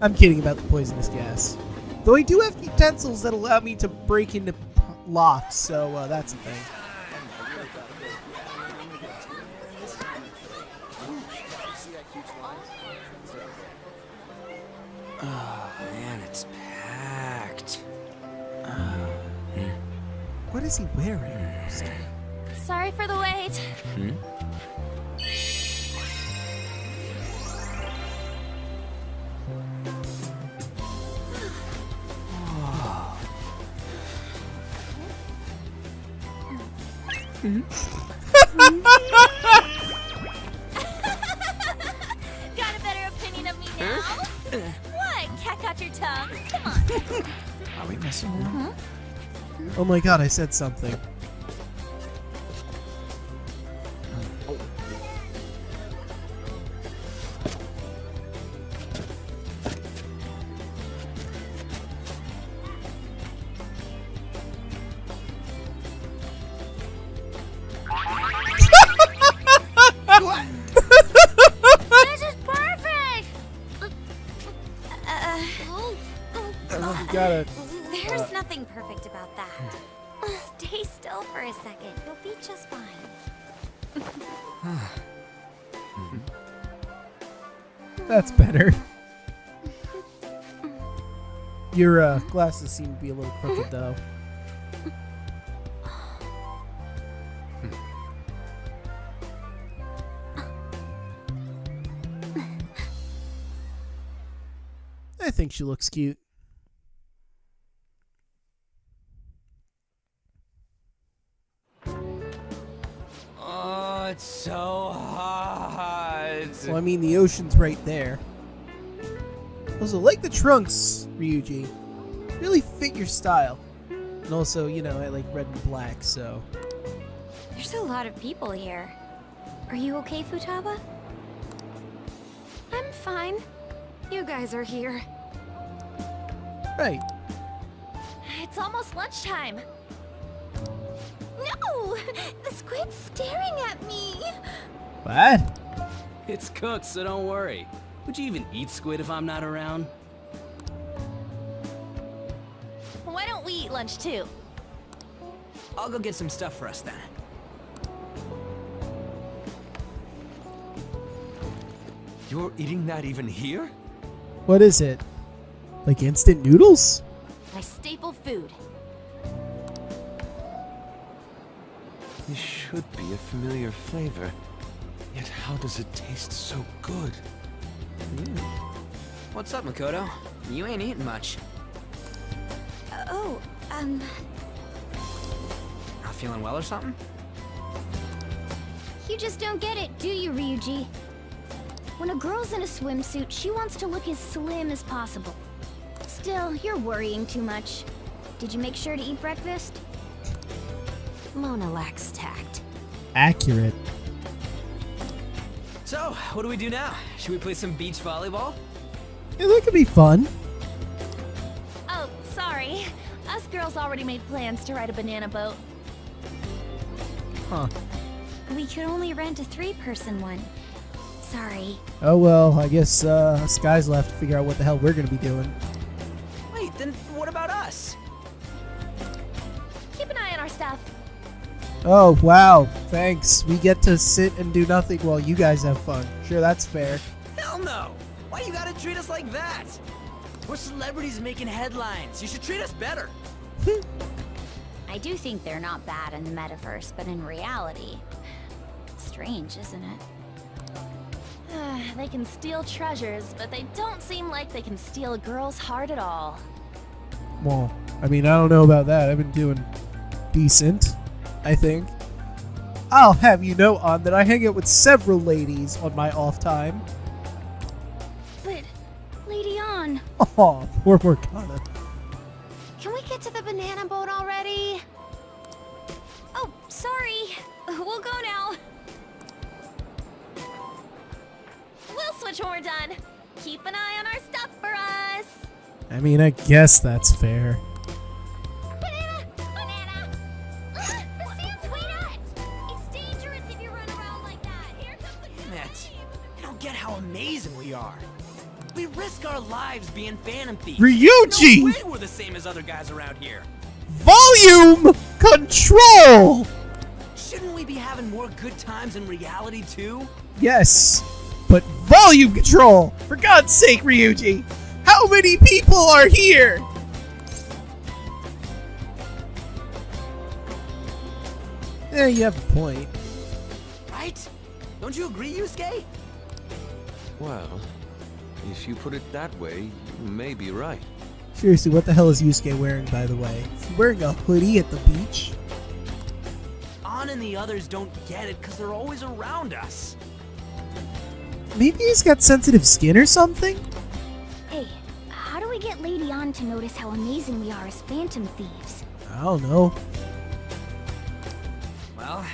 I'm kidding about the poisonous gas. Though I do have utensils that allow me to break into locks, so that's a thing. Oh man, it's packed. What is he wearing? Sorry for the wait. Got a better opinion of me now? What? Cat got your tongue? Come on. Are we messing around? Oh my god, I said something. This is perfect! You gotta... There's nothing perfect about that. Stay still for a second. You'll be just fine. That's better. Your glasses seem to be a little crooked, though. I think she looks cute. Oh, it's so hot. Well, I mean, the ocean's right there. Also, like the trunks, Ryuji. Really fit your style. And also, you know, I like red and black, so... There's a lot of people here. Are you okay, Futaba? I'm fine. You guys are here. Right. It's almost lunchtime. No! The squid's staring at me! What? It's cooked, so don't worry. Would you even eat squid if I'm not around? Why don't we eat lunch too? I'll go get some stuff for us then. You're eating that even here? What is it? Like instant noodles? My staple food. This should be a familiar flavor. Yet how does it taste so good? What's up, Makoto? You ain't eating much. Not feeling well or something? You just don't get it, do you, Ryuji? When a girl's in a swimsuit, she wants to look as slim as possible. Still, you're worrying too much. Did you make sure to eat breakfast? Mona lacks tact. Accurate. So, what do we do now? Should we play some beach volleyball? Yeah, that could be fun. Oh, sorry. Us girls already made plans to ride a banana boat. Huh. We could only rent a 3-person one. Sorry. Oh well, I guess Sky's left to figure out what the hell we're gonna be doing. Wait, then what about us? Keep an eye on our stuff. Oh wow, thanks. We get to sit and do nothing while you guys have fun. Sure, that's fair. Hell no! Why you gotta treat us like that? We're celebrities making headlines. You should treat us better. I do think they're not bad in the metaverse, but in reality... Strange, isn't it? They can steal treasures, but they don't seem like they can steal a girl's heart at all. Well, I mean, I don't know about that. I've been doing decent, I think. I'll have you know on that I hang out with several ladies on my off time. But, Lady On, Oh, poor Morgana. Can we get to the banana boat already? Oh, sorry. We'll go now. We'll switch when we're done. Keep an eye on our stuff for us. I mean, I guess that's fair. Banana! Banana! The sand's wet! It's dangerous if you run around like that. Here comes the Damn it. I don't get how amazing we are. We risk our lives being phantom thieves. Ryuji! No way we're the same as other guys around here. Volume control! Shouldn't we be having more good times in reality too? Yes, but volume control! For God's sake, Ryuji! How many people are here? You have a point. Right? Don't you agree, Yusuke? Well, if you put it that way, you may be right. Seriously, what the hell is Yusuke wearing, by the way? Is he wearing a hoodie at the beach? An and the others don't get it because they're always around us. Maybe he's got sensitive skin or something? Hey, how do we get Lady An to notice how amazing we are as phantom thieves? I don't know. Well,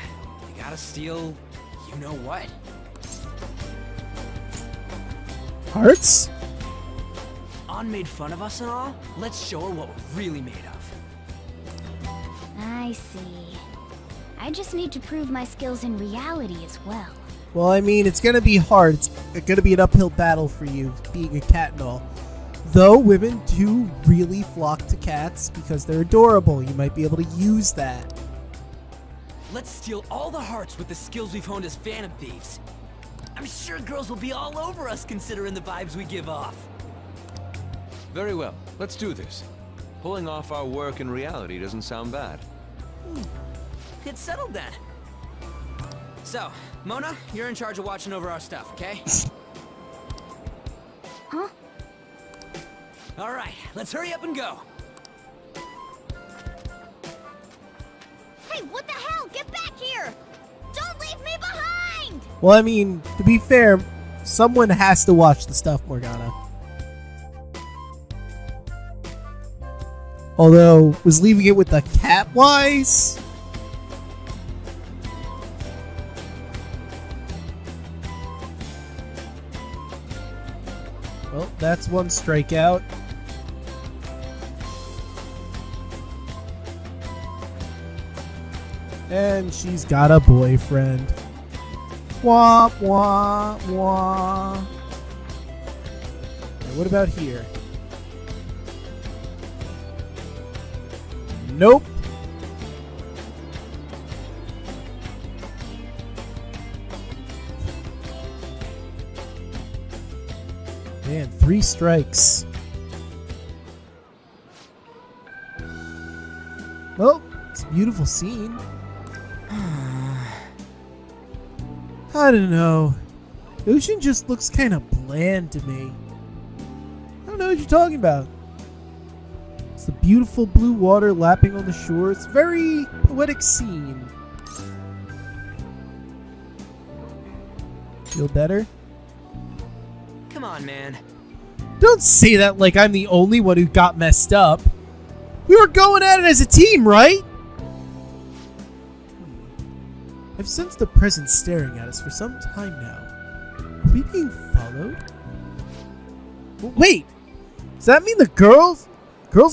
you gotta steal you know what. Hearts? An made fun of us and all. Let's show her what we're really made of. I see. I just need to prove my skills in reality as well. Well, I mean, it's gonna be hard. It's gonna be an uphill battle for you, being a cat and all. Though women do really flock to cats because they're adorable. You might be able to use that. Let's steal all the hearts with the skills we've honed as phantom thieves. I'm sure girls will be all over us considering the vibes we give off. Very well, let's do this. Pulling off our work in reality doesn't sound bad. Get settled then. So, Mona, you're in charge of watching over our stuff, okay? Huh? Alright, let's hurry up and go. Hey, what the hell? Get back here! Don't leave me behind! Well, I mean, to be fair, someone has to watch the stuff, Morgana. Although, was leaving it with the cat wise? Well, that's one strikeout. And she's got a boyfriend. Wah, wah, wah. And what about here? Nope. Man, 3 strikes. Well, it's a beautiful scene. I don't know. The ocean just looks kind of bland to me. I don't know what you're talking about. It's the beautiful blue water lapping on the shore. It's a very poetic scene. Feel better? Come on, man. Don't say that like I'm the only one who got messed up. We were going at it as a team, right? I've sensed a presence staring at us for some time now. Are we being followed? Wait! Does that mean the girls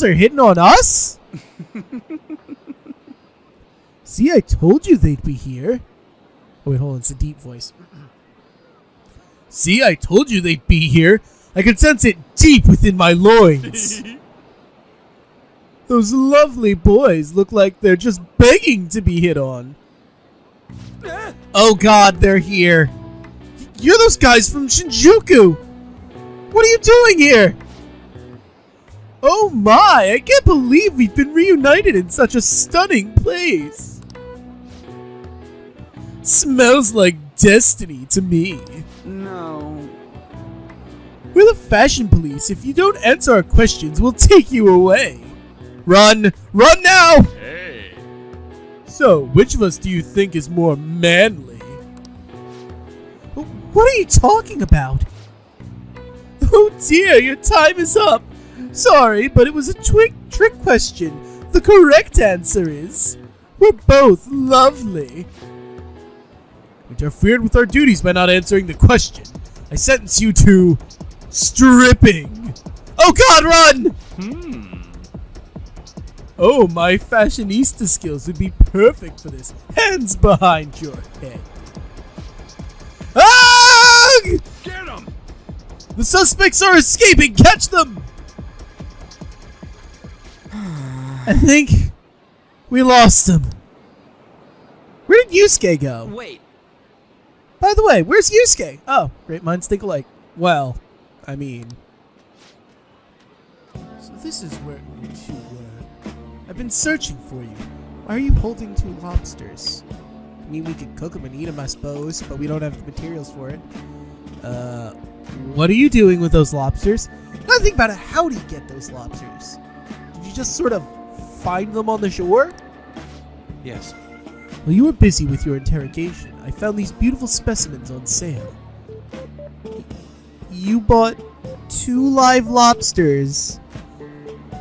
are hitting on us? See, I told you they'd be here. Oh wait, hold on, it's a deep voice. See, I told you they'd be here. I can sense it deep within my loins. Those lovely boys look like they're just begging to be hit on. Oh god, they're here. You're those guys from Shinjuku. What are you doing here? Oh my, I can't believe we've been reunited in such a stunning place. Smells like destiny to me. No. We're the fashion police. If you don't answer our questions, we'll take you away. Run! Run now! Hey. So, which of us do you think is more manly? What are you talking about? Oh dear, your time is up. Sorry, but it was a trick question. The correct answer is, we're both lovely. Interfered with our duties by not answering the question. I sentence you to stripping. Oh god, run! Oh, my fashionista skills would be perfect for this. Hands behind your head. Ah! Get him! The suspects are escaping! Catch them! I think we lost him. Where did Yusuke go? Wait, By the way, where's Yusuke? Oh, great minds think alike. Well, I mean... So this is where you were. I've been searching for you. Why are you holding 2 lobsters? I mean, we could cook them and eat them, I suppose, but we don't have the materials for it. What are you doing with those lobsters? Now think about it. How do you get those lobsters? Did you just sort of find them on the shore? Yes. While you were busy with your interrogation, I found these beautiful specimens on sale. You bought 2 live lobsters,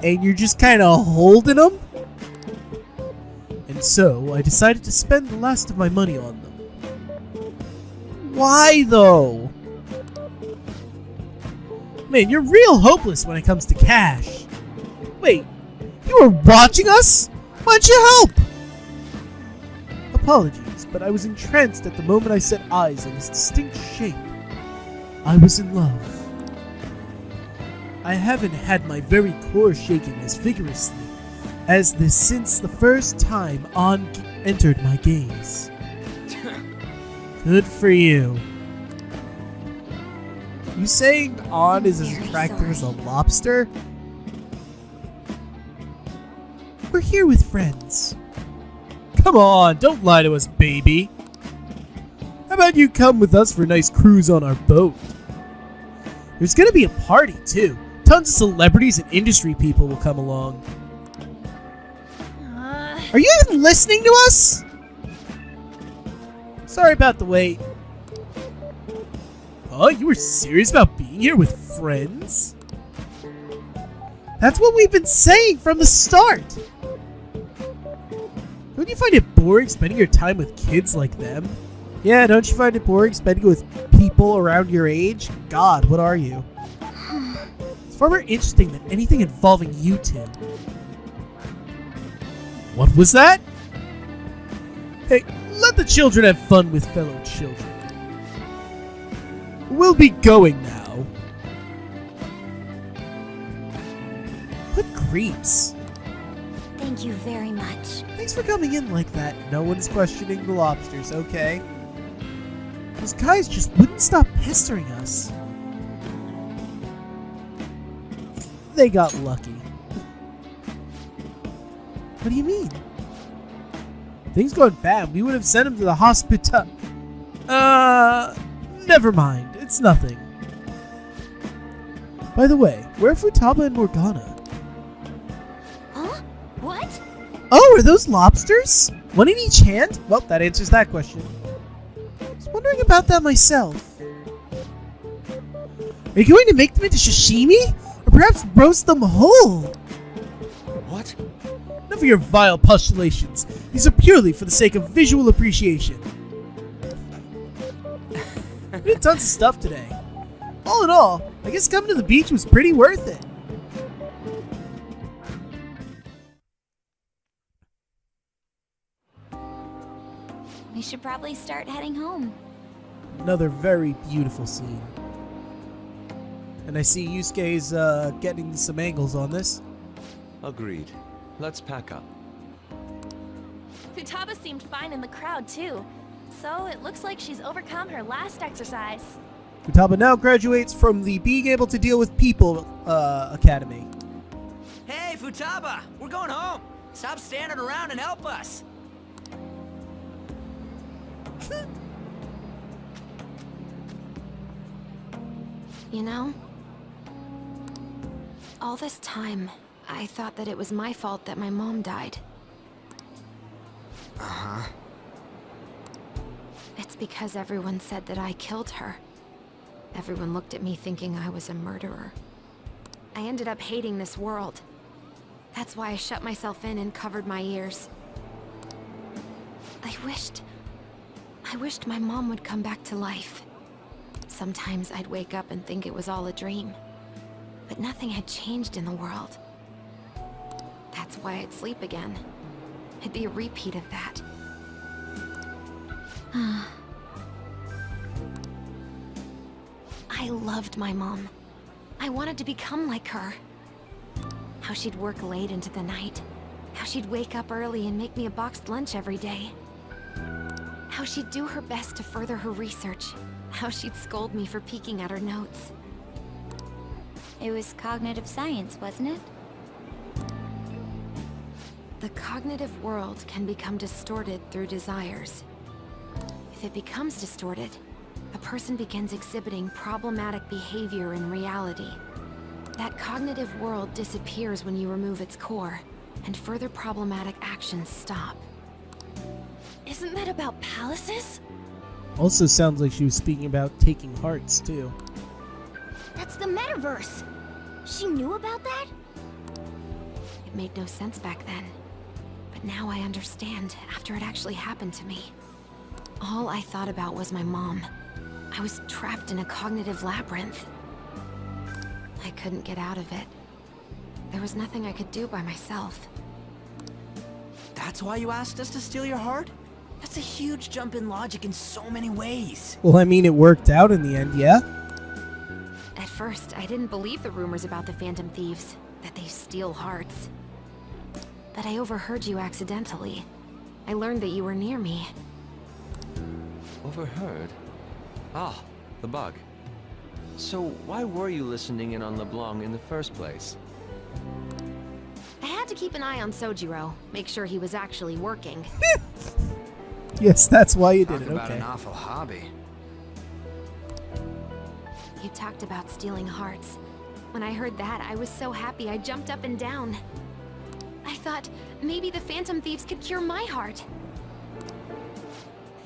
and you're just kind of holding them? And so, I decided to spend the last of my money on them. Why, though? Man, you're real hopeless when it comes to cash. Wait, you were watching us? Why'd you help? Apologies, but I was entranced at the moment I set eyes on this distinct shape. I was in love. I haven't had my very core shaken as vigorously as this since the first time On entered my gaze. Good for you. You saying On is as Very attractive as a sorry. lobster? We're here with friends. Come on, don't lie to us, baby. How about you come with us for a nice cruise on our boat? There's gonna be a party, too. Tons of celebrities and industry people will come along. Are you even listening to us? Sorry about the wait. Oh, you were serious about being here with friends? That's what we've been saying from the start. Don't you find it boring spending your time with kids like them? Yeah, don't you find it boring spending it with people around your age? God, what are you? It's far more interesting than anything involving you, Tim. What was that? Hey, let the children have fun with fellow children. We'll be going now. What creeps? Thank you very much. Thanks for coming in like that. No one's questioning the lobsters, okay? Those guys just wouldn't stop pestering us. They got lucky. What do you mean? Things going bad. We would have sent him to the hospital. Never mind. It's nothing. By the way, where are Futaba and Morgana? Huh? What? Oh, are those lobsters? One in each hand? Well, that answers that question. I was wondering about that myself. Are you going to make them into sashimi? Or perhaps roast them whole? What? Enough of your vile postulations. These are purely for the sake of visual appreciation. We did tons of stuff today. All in all, I guess coming to the beach was pretty worth it. We should probably start heading home. Another very beautiful scene. And I see Yusuke's getting some angles on this. Agreed. Let's pack up. Futaba seemed fine in the crowd, too. So it looks like she's overcome her last exercise. Futaba now graduates from the Being Able to Deal with People Academy. hey, Futaba, we're going home. Stop standing around and help us. You know, all this time, I thought that it was my fault that my mom died. Uh-huh. It's because everyone said that I killed her. Everyone looked at me thinking I was a murderer. I ended up hating this world. That's why I shut myself in and covered my ears. I wished my mom would come back to life. Sometimes I'd wake up and think it was all a dream. But nothing had changed in the world. That's why I'd sleep again. It'd be a repeat of that. I loved my mom. I wanted to become like her. How she'd work late into the night. How she'd wake up early and make me a boxed lunch every day. How she'd do her best to further her research. How she'd scold me for peeking at her notes. It was cognitive science, wasn't it? The cognitive world can become distorted through desires. If it becomes distorted, a person begins exhibiting problematic behavior in reality. That cognitive world disappears when you remove its core, and further problematic actions stop. Isn't that about palaces? Also sounds like she was speaking about taking hearts, too. That's the metaverse. She knew about that? It made no sense back then. But now I understand after it actually happened to me. All I thought about was my mom. I was trapped in a cognitive labyrinth. I couldn't get out of it. There was nothing I could do by myself. That's why you asked us to steal your heart? That's a huge jump in logic in so many ways. Well, I mean, it worked out in the end, yeah? At first, I didn't believe the rumors about the Phantom Thieves, that they steal hearts. But I overheard you accidentally. I learned that you were near me. Overheard? Ah, the bug. So why were you listening in on LeBlanc in the first place? I had to keep an eye on Sojiro, make sure he was actually working. Yes, that's why you did Talk it, about okay. an awful hobby. You talked about stealing hearts. When I heard that, I was so happy I jumped up and down. I thought maybe the Phantom Thieves could cure my heart.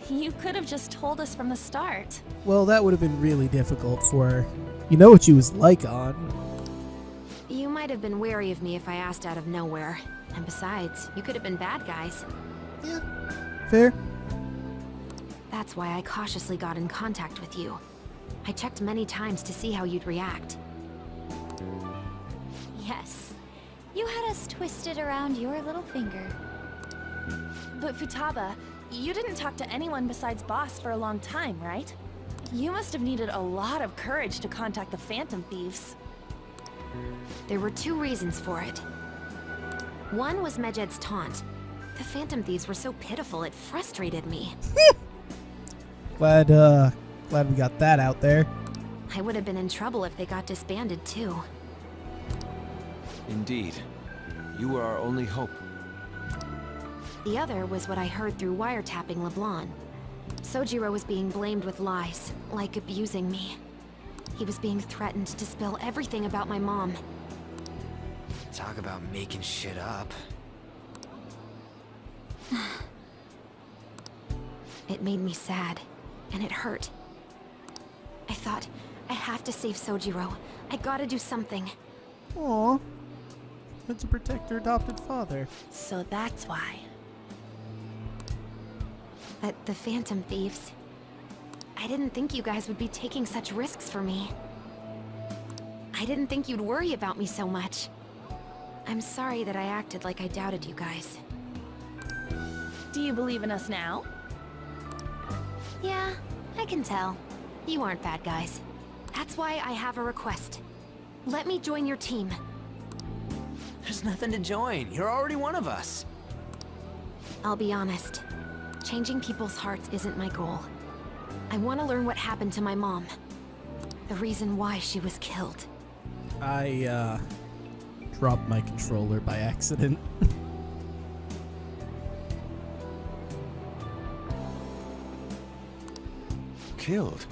You could have just told us from the start. Well, that would have been really difficult for her. You know what she was like on. You might have been wary of me if I asked out of nowhere. And besides, you could have been bad guys. Yeah, fair. That's why I cautiously got in contact with you. I checked many times to see how you'd react. Yes. You had us twisted around your little finger. But Futaba, you didn't talk to anyone besides Boss for a long time, right? You must have needed a lot of courage to contact the Phantom Thieves. There were two reasons for it. One was Medjed's taunt. The Phantom Thieves were so pitiful it frustrated me. Glad we got that out there. I would have been in trouble if they got disbanded too. Indeed. You were our only hope. The other was what I heard through wiretapping LeBlanc. Sojiro was being blamed with lies, like abusing me. He was being threatened to spill everything about my mom. Talk about making shit up. It made me sad, and it hurt. I thought, I have to save Sojiro. I gotta do something. Aw. Meant to protect her adopted father. So that's why. But the Phantom Thieves... I didn't think you guys would be taking such risks for me. I didn't think you'd worry about me so much. I'm sorry that I acted like I doubted you guys. Do you believe in us now? Yeah, I can tell. You aren't bad guys. That's why I have a request. Let me join your team. There's nothing to join. You're already one of us. I'll be honest. Changing people's hearts isn't my goal. I want to learn what happened to my mom. The reason why she was killed. I, dropped my controller by accident. Killed?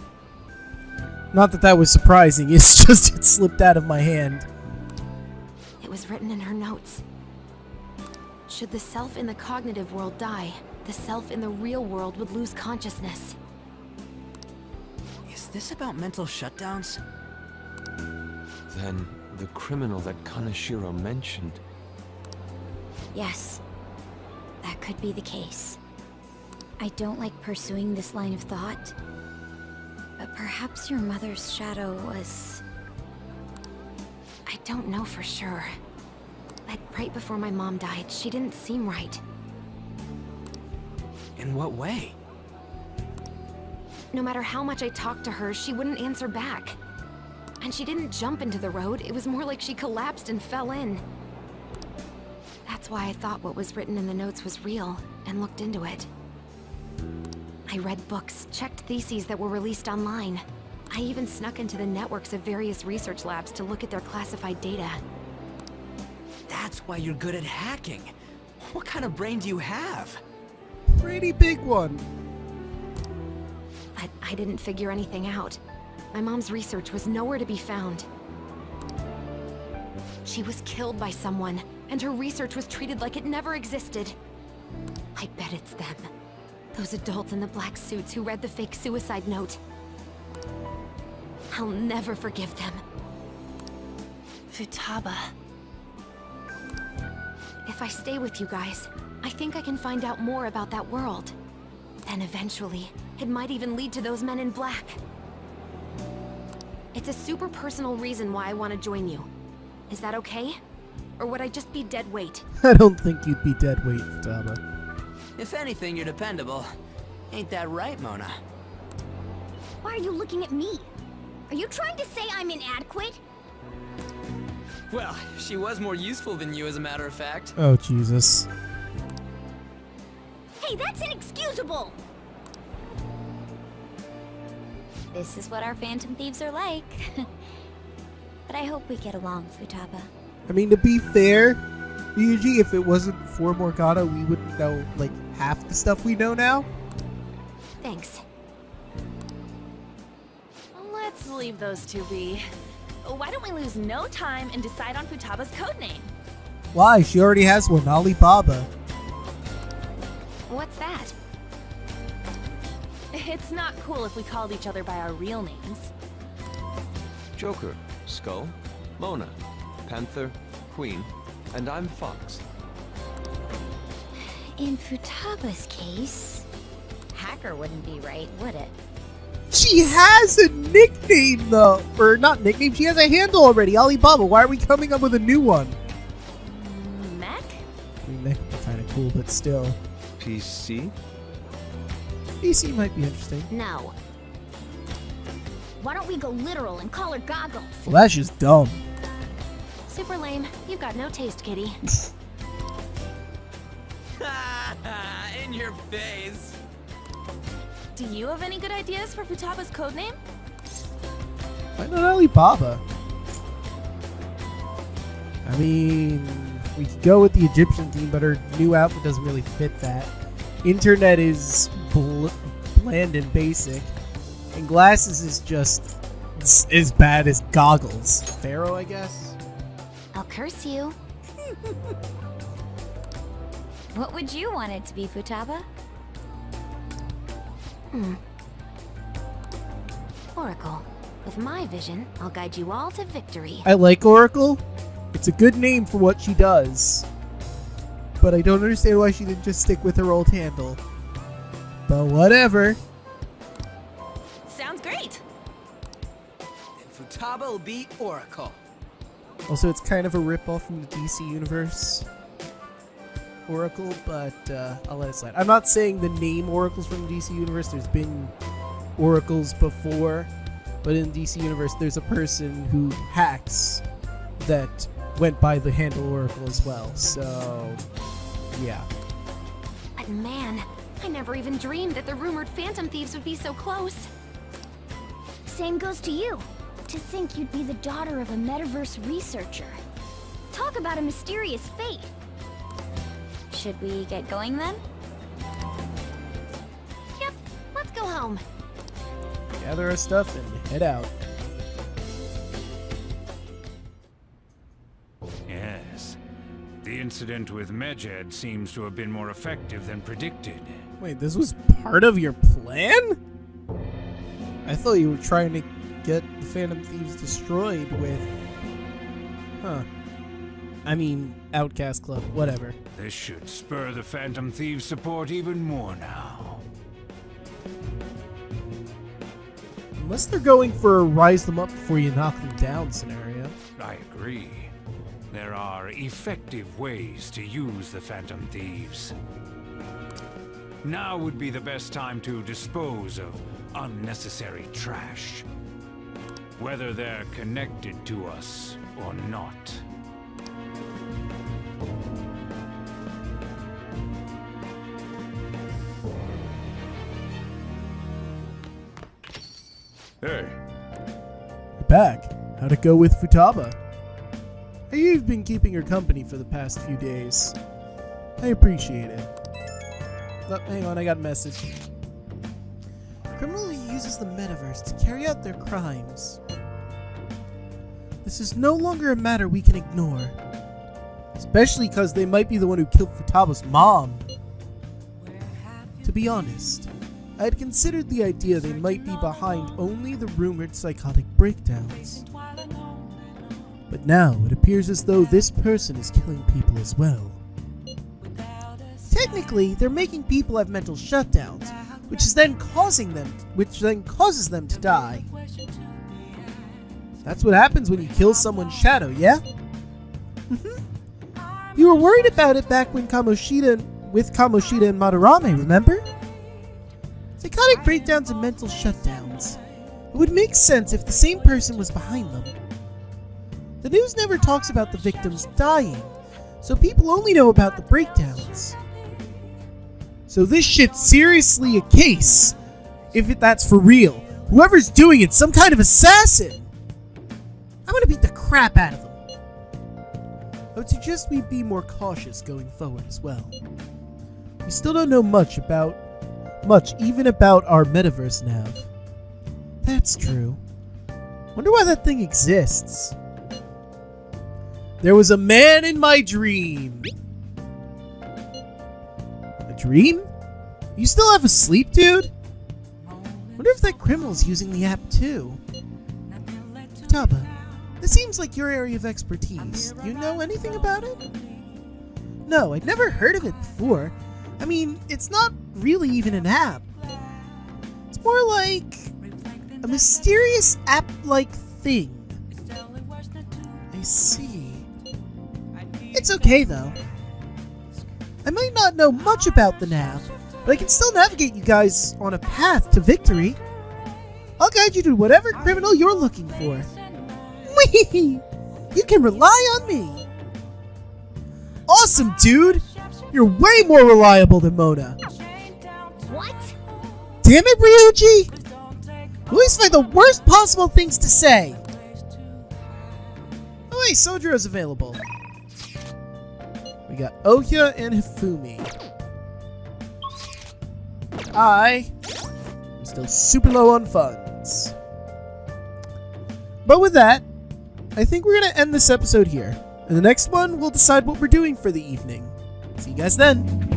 Not that that was surprising, it's just it slipped out of my hand. It was written in her notes. Should the self in the cognitive world die, the self in the real world would lose consciousness. Is this about mental shutdowns? Then the criminal that Kaneshiro mentioned. Yes. That could be the case. I don't like pursuing this line of thought. But perhaps your mother's shadow was... I don't know for sure. But right before my mom died, she didn't seem right. In what way? No matter how much I talked to her, she wouldn't answer back. And she didn't jump into the road, it was more like she collapsed and fell in. That's why I thought what was written in the notes was real, and looked into it. I read books, checked theses that were released online. I even snuck into the networks of various research labs to look at their classified data. That's why you're good at hacking. What kind of brain do you have? Pretty big one. But I didn't figure anything out. My mom's research was nowhere to be found. She was killed by someone, and her research was treated like it never existed. I bet it's them. Those adults in the black suits who read the fake suicide note. I'll never forgive them. Futaba. If I stay with you guys, I think I can find out more about that world. Then eventually, it might even lead to those men in black. It's a super personal reason why I want to join you. Is that okay? Or would I just be dead weight? I don't think you'd be dead weight, Futaba. If anything, you're dependable. Ain't that right, Mona? Why are you looking at me? Are you trying to say I'm inadequate? Well, she was more useful than you, as a matter of fact. Oh, Jesus. Hey, that's inexcusable! This is what our Phantom Thieves are like. But I hope we get along, Futaba. I mean, to be fair, Ryuji, if it wasn't for Morgana, we wouldn't know, like, half the stuff we know now. Thanks. Let's leave those two be. Why don't we lose no time and decide on Futaba's codename? Why? She already has one, Alibaba. What's that? It's not cool if we called each other by our real names. Joker, Skull, Mona, Panther, Queen, and I'm Fox. In Futaba's case, Hacker wouldn't be right, would it? She has a nickname, though. Or not nickname, she has a handle already, Alibaba. Why are we coming up with a new one? Mech? I mean, that could be kind of cool, but still. PC? PC might be interesting. No. Why don't we go literal and call her Goggles? Well, that's just dumb. Super lame. You've got no taste, kitty. In your face. Do you have any good ideas for Futaba's codename? Why not Alibaba? I mean, we could go with the Egyptian theme, but her new outfit doesn't really fit that. Internet is bland and basic, and glasses is just as bad as goggles. Pharaoh, I guess? I'll curse you. What would you want it to be, Futaba? Oracle. With my vision, I'll guide you all to victory. I like Oracle. It's a good name for what she does. But I don't understand why she didn't just stick with her old handle. But whatever. Sounds great! And Futaba will be Oracle. Also, it's kind of a ripoff from the DC universe. Oracle, but I'll let it slide. I'm not saying the name Oracle's from the DC universe. There's been Oracles before, but in the DC universe, there's a person who hacks that went by the handle Oracle as well. So, yeah. But man, I never even dreamed that the rumored Phantom Thieves would be so close. Same goes to you. To think you'd be the daughter of a metaverse researcher. Talk about a mysterious fate. Should we get going then? Yep, let's go home. Gather our stuff and head out. Yes. The incident with Medjed seems to have been more effective than predicted. Wait, this was part of your plan? I thought you were trying to get the Phantom Thieves destroyed with... Huh. I mean, Outcast Club, whatever. This should spur the Phantom Thieves' support even more now. Unless they're going for a rise them up before you knock them down scenario. I agree. There are effective ways to use the Phantom Thieves. Now would be the best time to dispose of unnecessary trash. whether they're connected to us or not. Hey, You're back. How'd it go with Futaba? You've been keeping her company for the past few days. I appreciate it. Oh, hang on, I got a message. Criminal uses the metaverse to carry out their crimes. This is no longer a matter we can ignore. Especially because they might be the one who killed Futaba's mom. To be honest, I had considered the idea they might be behind only the rumored psychotic breakdowns. But now it appears as though this person is killing people as well. Technically, they're making people have mental shutdowns, which then causes them to die. That's what happens when you kill someone's shadow, yeah? You were worried about it back when Kamoshida and Madarame, remember? Psychotic breakdowns and mental shutdowns. It would make sense if the same person was behind them. The news never talks about the victims dying, so people only know about the breakdowns. So this shit's seriously a case, if that's for real. Whoever's doing it's some kind of assassin. I'm gonna beat the crap out of them. I would suggest we be more cautious going forward as well. We still don't know much even about our metaverse nav. That's true. Wonder why that thing exists. There was a man in my dream. A dream? You still have a sleep, dude? Wonder if that criminal's using the app too. Futaba, this seems like your area of expertise. Do you know anything about it? No, I'd never heard of it before. I mean, it's not really even an app. It's more like a mysterious app-like thing. I see. It's okay, though. I might not know much about the nav, but I can still navigate you guys on a path to victory. I'll guide you to whatever criminal you're looking for. Whee! You can rely on me. Awesome, dude! You're way more reliable than Mona. What? Damn it, Ryuji! You always find the worst possible things to say. Oh wait, Sojiro's available. We got Ohya and Hifumi. I'm still super low on funds. But with that, I think we're going to end this episode here. In the next one, we'll decide what we're doing for the evening. See you guys then.